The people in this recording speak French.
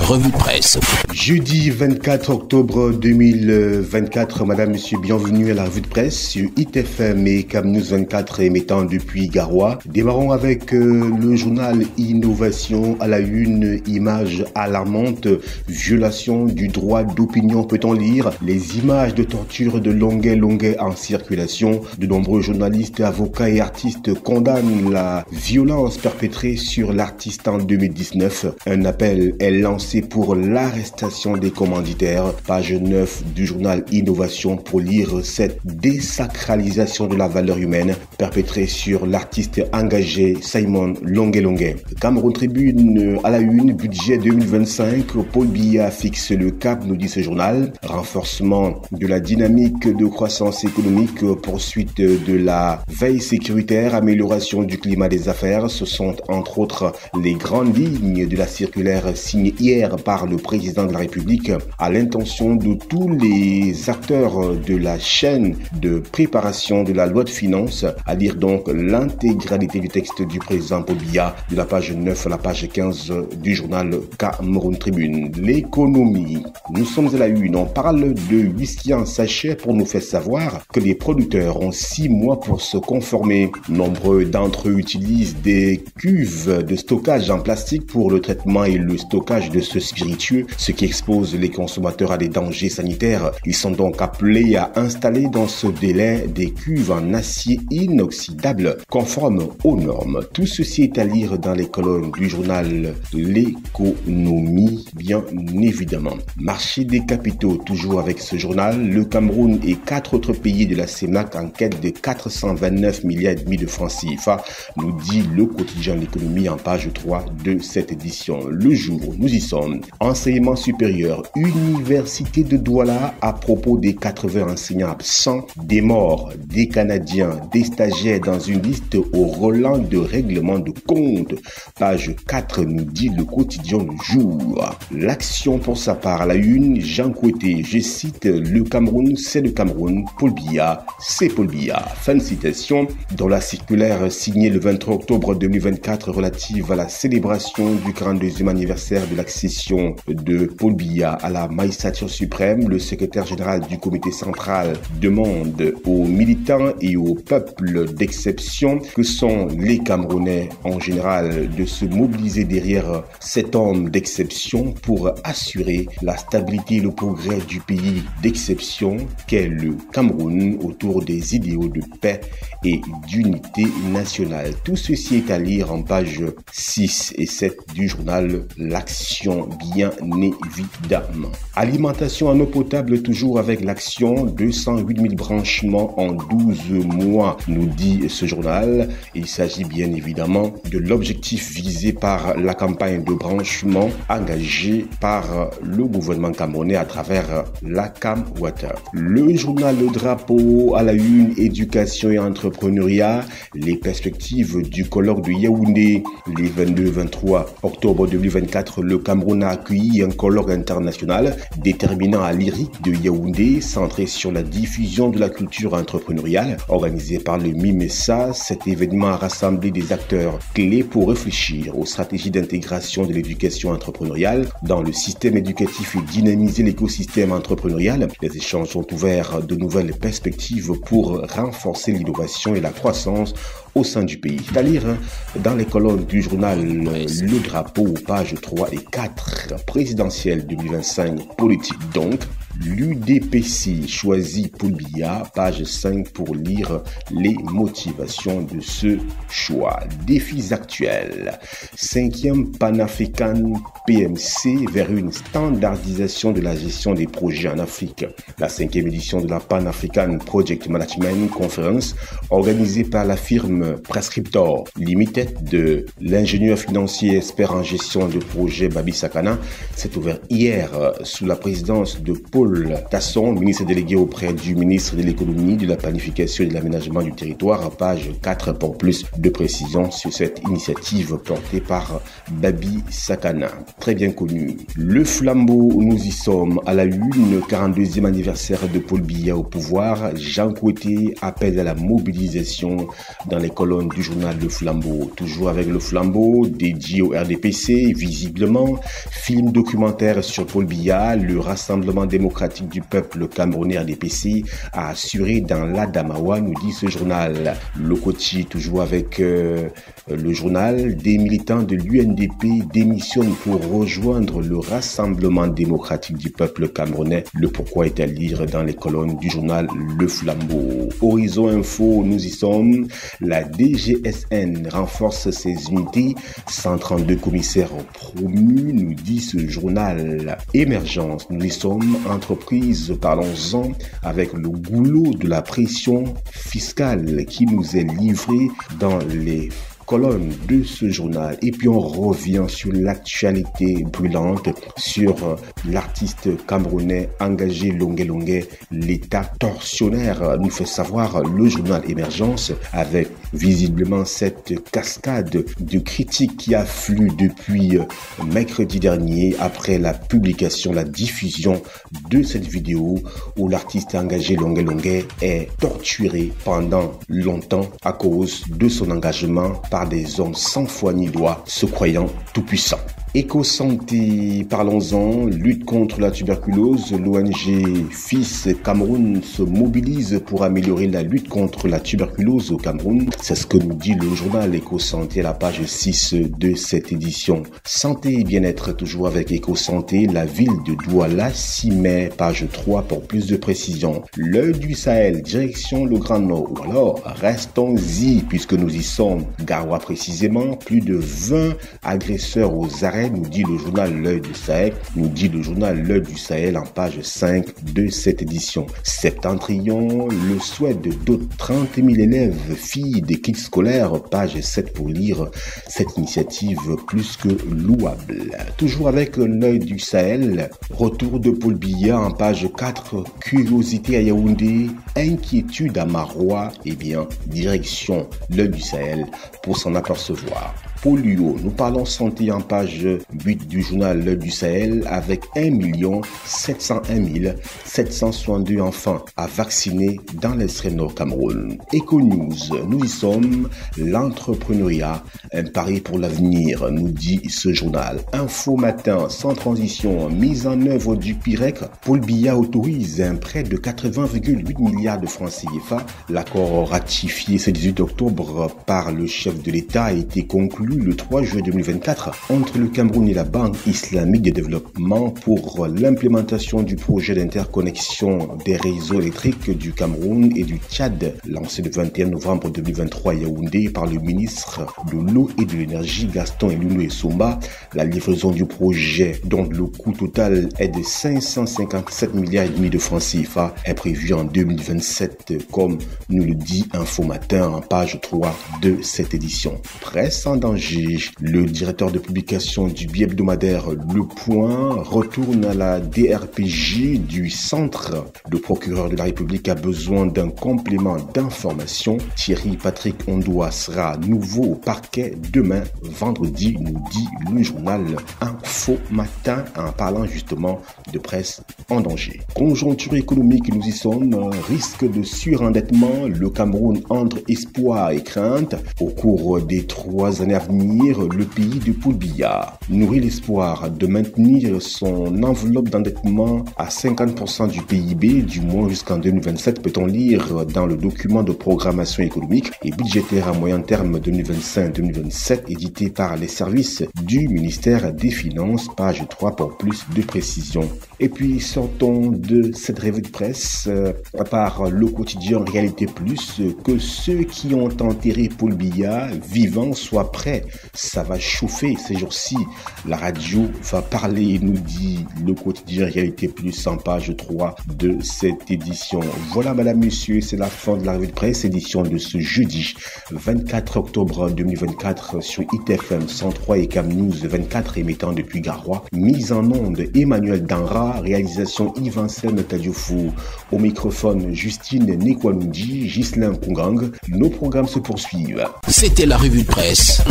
revue de presse. Jeudi 24 octobre 2024, madame, monsieur, bienvenue à la revue de presse sur ITFM et CamNews 24 émettant depuis Garoua. Démarrons avec le journal Innovation à la une, images alarmantes, violation du droit d'opinion, peut-on lire. Les images de torture de Longuet en circulation. De nombreux journalistes, avocats et artistes condamnent la violence perpétrée sur l'artiste en 2019. Un appel est lancé pour l'arrestation des commanditaires. Page 9 du journal Innovation pour lire cette désacralisation de la valeur humaine perpétrée sur l'artiste engagé Simon Longuet. Cameroun Tribune à la une, budget 2025, Paul Biya fixe le cap, nous dit ce journal. Renforcement de la dynamique de croissance économique, poursuite de la veille sécuritaire, amélioration du climat des affaires, ce sont entre autres les grandes lignes de la circulaire signée hier par le président de la République à l'intention de tous les acteurs de la chaîne de préparation de la loi de finances, à lire donc l'intégralité du texte du président Paul Biya de la page 9 à la page 15 du journal Cameroun Tribune. L'économie, nous sommes à la une, on parle de whisky en sachet pour nous faire savoir que les producteurs ont 6 mois pour se conformer. Nombreux d'entre eux utilisent des cuves de stockage en plastique pour le traitement et le stockage de ce spiritueux, ce qui expose les consommateurs à des dangers sanitaires. Ils sont donc appelés à installer dans ce délai des cuves en acier inoxydable conformes aux normes. Tout ceci est à lire dans les colonnes du journal L'économie, bien évidemment. Marché des capitaux, toujours avec ce journal, le Cameroun et 4 autres pays de la CEMAC en quête de 429 milliards et demi de francs CFA, nous dit le quotidien de l'économie en page 3 de cette édition. Le jour, nous y sommes. Enseignement supérieur, Université de Douala, à propos des 80 enseignants absents, des morts, des Canadiens, des stagiaires dans une liste au relent de règlement de compte. Page 4, nous dit le quotidien du jour. L'action pour sa part à la une, Jean Koueté, je cite, le Cameroun, c'est le Cameroun, Paul Biya, c'est Paul Biya. Fin de citation. Dans la circulaire signée le 23 octobre 2024 relative à la célébration du 42e anniversaire de l'accession de Paul Biya à la magistrature suprême, le secrétaire général du comité central demande aux militants et au peuple d'exception que sont les Camerounais en général de se mobiliser derrière cet homme d'exception pour assurer la stabilité et le progrès du pays d'exception qu'est le Cameroun autour des idéaux de paix et d'unité nationale. Tout ceci est à lire en page 6 et 7 du journal L'Action, bien évidemment. Alimentation en eau potable, toujours avec l'Action, 208 000 branchements en 12 mois, nous dit ce journal. Il s'agit bien évidemment de l'objectif visé par la campagne de branchement engagée par le gouvernement camerounais à travers la Cam Water. Le journal Le Drapeau à la une, éducation et entrepreneuriat, les perspectives du colloque de Yaoundé, les 22-23 octobre 2024, le Cameroun a accueilli un colloque international déterminant à l'IRIC de Yaoundé, centré sur la diffusion de la culture entrepreneuriale, organisé par le MIMESA. Cet événement a rassemblé des acteurs clés pour réfléchir aux stratégies d'intégration de l'éducation entrepreneuriale dans le système éducatif et dynamiser l'écosystème entrepreneurial. Les échanges ont ouvert de nouvelles perspectives pour renforcer l'innovation et la croissance au sein du pays. C'est à lire dans les colonnes du journal Le Drapeau, pages 3 et 4, présidentielle 2025, politique donc. L'UDPC choisit Paul Biya, page 5 pour lire les motivations de ce choix. Défis actuels. 5e Pan-African PMC vers une standardisation de la gestion des projets en Afrique. La 5e édition de la Pan-African Project Management Conference, organisée par la firme Prescriptor Limited de l'ingénieur financier expert en gestion de projet Babi Sakana, s'est ouverte hier sous la présidence de Paul Paul Tasson, ministre délégué auprès du ministre de l'économie, de la planification et de l'aménagement du territoire, page 4 pour plus de précisions sur cette initiative portée par Babi Sakana, très bien connu. Le flambeau, nous y sommes à la une, 42e anniversaire de Paul Biya au pouvoir. Jean Coueté appelle à la mobilisation dans les colonnes du journal Le Flambeau. Toujours avec Le Flambeau, dédié au RDPC, visiblement, film documentaire sur Paul Biya, le Rassemblement démocratique du peuple camerounais RDPC a assuré dans l'Adamawa, nous dit ce journal. Le Koti, toujours avec le journal, des militants de l'UNDP démissionnent pour rejoindre le Rassemblement démocratique du peuple camerounais. Le pourquoi est à lire dans les colonnes du journal Le Flambeau. Horizon Info, nous y sommes. La DGSN renforce ses unités. 132 commissaires promus, nous dit ce journal. Émergence, nous y sommes. Entreprise, parlons-en avec le goulot de la pression fiscale qui nous est livré dans les colonne de ce journal. Et puis on revient sur l'actualité brûlante sur l'artiste camerounais engagé Longué Longué, l'état tortionnaire, nous fait savoir le journal Émergence, avec visiblement cette cascade de critiques qui affluent depuis mercredi dernier après la publication, la diffusion de cette vidéo où l'artiste engagé Longué Longué est torturé pendant longtemps à cause de son engagement par des hommes sans foi ni loi, se croyant tout-puissants. Éco-santé, parlons-en, lutte contre la tuberculose, l'ONG FIS Cameroun se mobilise pour améliorer la lutte contre la tuberculose au Cameroun. C'est ce que nous dit le journal Éco-santé à la page 6 de cette édition. Santé et bien-être, toujours avec Éco-santé, la ville de Douala, 6 mai, page 3 pour plus de précisions. L'œil du Sahel, direction le Grand Nord, ou alors restons-y puisque nous y sommes. Garoua précisément, plus de 20 agresseurs aux arrêts, nous dit le journal L'œil du Sahel, nous dit le journal L'œil du Sahel en page 5 de cette édition. Septentrion, le souhait de d'autres 30 000 élèves, filles des kits scolaires, page 7 pour lire cette initiative plus que louable. Toujours avec L'œil du Sahel, retour de Paul Biya en page 4, curiosité à Yaoundé, inquiétude à Marois, et bien, direction L'œil du Sahel pour s'en apercevoir. Polio, nous parlons santé en page 8 du journal L'œil du Sahel avec 1 701 762 enfants à vacciner dans l'extrême nord Cameroun. Eco News, nous y sommes, l'entrepreneuriat, un pari pour l'avenir, nous dit ce journal. Info Matin, sans transition, mise en œuvre du PIREC, Paul Biya autorise un prêt de 80,8 milliards de francs CFA. L'accord ratifié ce 18 octobre par le chef de l'État a été conclu le 3 juin 2024 entre le Cameroun et la Banque islamique de développement pour l'implémentation du projet d'interconnexion des réseaux électriques du Cameroun et du Tchad, lancé le 21 novembre 2023 à Yaoundé par le ministre de l'eau et de l'énergie Gaston Eluno Essomba. La livraison du projet, dont le coût total est de 557 milliards et demi de francs CFA, est prévue en 2027, comme nous le dit Info Matin en page 3 de cette édition. Presse en danger. Le directeur de publication du bi-hebdomadaire Le Point retourne à la DRPJ du centre. Le procureur de la République a besoin d'un complément d'information. Thierry Patrick Ondoa sera nouveau au parquet demain, vendredi, nous dit le journal Info Matin en parlant justement de presse en danger. Conjoncture économique, nous y sommes. Risque de surendettement. Le Cameroun entre espoir et crainte. Au cours des 3 années à venir, le pays de Paul Biya nourrit l'espoir de maintenir son enveloppe d'endettement à 50% du PIB, du moins jusqu'en 2027, peut-on lire dans le document de programmation économique et budgétaire à moyen terme 2025-2027, édité par les services du ministère des Finances, page 3 pour plus de précision. Et puis sortons de cette revue de presse par le quotidien Réalité Plus, que ceux qui ont enterré Paul Biya vivant soient prêts. Ça va chauffer ces jours-ci. La radio va parler, nous dit le quotidien Réalité Plus en page 3 de cette édition. Voilà madame, monsieur, c'est la fin de la revue de presse, édition de ce jeudi 24 octobre 2024 sur ITFM 103 et Cam News 24 émettant depuis Garoua. Mise en onde Emmanuel Danra. Garoua, réalisation Yves-Anselme Tadioufou. Au microphone, Justine Nekwanundi, Ghislain Kungang. Nos programmes se poursuivent. C'était la revue de presse.